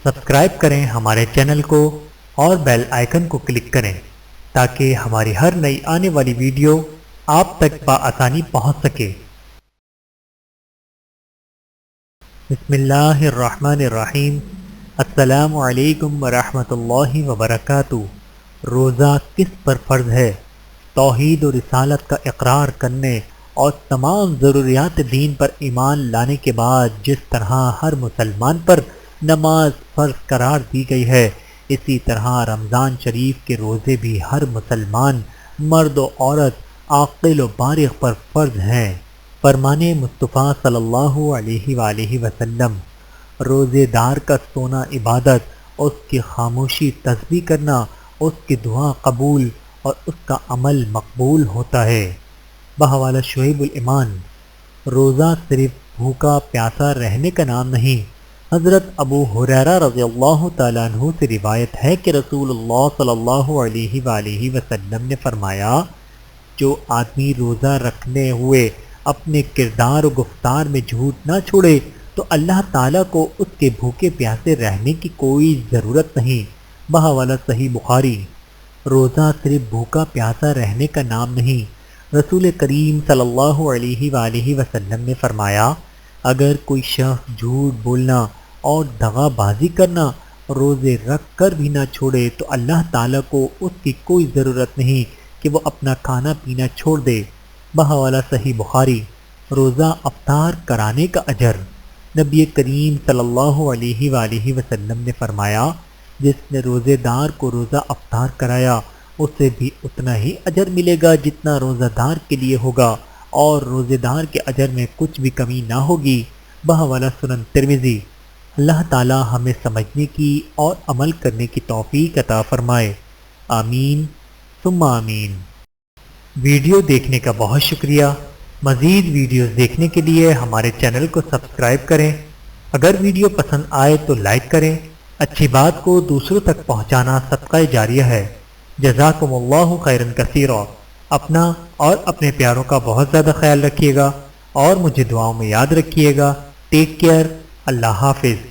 Subscribe کریں ہمارے channel کو اور بیل آئیکن کو کلک کریں تاکہ ہماری ہر نئی آنے والی ویڈیو آپ تک بآسانی پہنچ سکے۔ بسم اللہ الرحمن الرحیم۔ السلام علیکم ورحمۃ اللہ وبرکاتہ۔ روزہ کس پر فرض ہے؟ توحید و رسالت کا اقرار کرنے اور تمام ضروریات دین پر ایمان لانے کے بعد جس طرح ہر مسلمان پر نماز فرض قرار دی گئی ہے، اسی طرح رمضان شریف کے روزے بھی ہر مسلمان مرد و عورت عاقل و بالغ پر فرض ہیں۔ فرمان مصطفیٰ صلی اللہ علیہ وآلہ وسلم، روزے دار کا سونا عبادت، اس کی خاموشی تسبیح کرنا، اس کی دعا قبول اور اس کا عمل مقبول ہوتا ہے۔ بحوالہ شعیب الایمان، روزہ صرف بھوکا پیاسا رہنے کا نام نہیں۔ حضرت ابو ہریرہ رضی اللہ تعالیٰ عنہ سے روایت ہے کہ رسول اللہ صلی اللہ علیہ وآلہ وسلم نے فرمایا، جو آدمی روزہ رکھنے ہوئے اپنے کردار و گفتار میں جھوٹ نہ چھوڑے تو اللہ تعالیٰ کو اس کے بھوکے پیاسے رہنے کی کوئی ضرورت نہیں۔ بحوالہ صحیح بخاری، روزہ صرف بھوکا پیاسا رہنے کا نام نہیں۔ رسول کریم صلی اللہ علیہ وآلہ وسلم نے فرمایا، اگر کوئی شخص جھوٹ بولنا اور دغا بازی کرنا روزے رکھ کر بھی نہ چھوڑے تو اللہ تعالیٰ کو اس کی کوئی ضرورت نہیں کہ وہ اپنا کھانا پینا چھوڑ دے۔ بحوالہ صحیح بخاری، روزہ افطار کرانے کا اجر۔ نبی کریم صلی اللہ علیہ وآلہ وسلم نے فرمایا، جس نے روزے دار کو روزہ افطار کرایا اسے بھی اتنا ہی اجر ملے گا جتنا روزہ دار کے لیے ہوگا، اور روزے دار کے اجر میں کچھ بھی کمی نہ ہوگی۔ بحوالہ سنن ترمذی۔ اللہ تعالی ہمیں سمجھنے کی اور عمل کرنے کی توفیق عطا فرمائے، آمین ثم آمین۔ ویڈیو دیکھنے کا بہت شکریہ۔ مزید ویڈیوز دیکھنے کے لیے ہمارے چینل کو سبسکرائب کریں۔ اگر ویڈیو پسند آئے تو لائک کریں۔ اچھی بات کو دوسروں تک پہنچانا صدقہ جاریہ ہے۔ جزاکم اللہ خیرا کثیرا۔ اپنا اور اپنے پیاروں کا بہت زیادہ خیال رکھیے گا اور مجھے دعاؤں میں یاد رکھیے گا۔ Take care. اللہ حافظ۔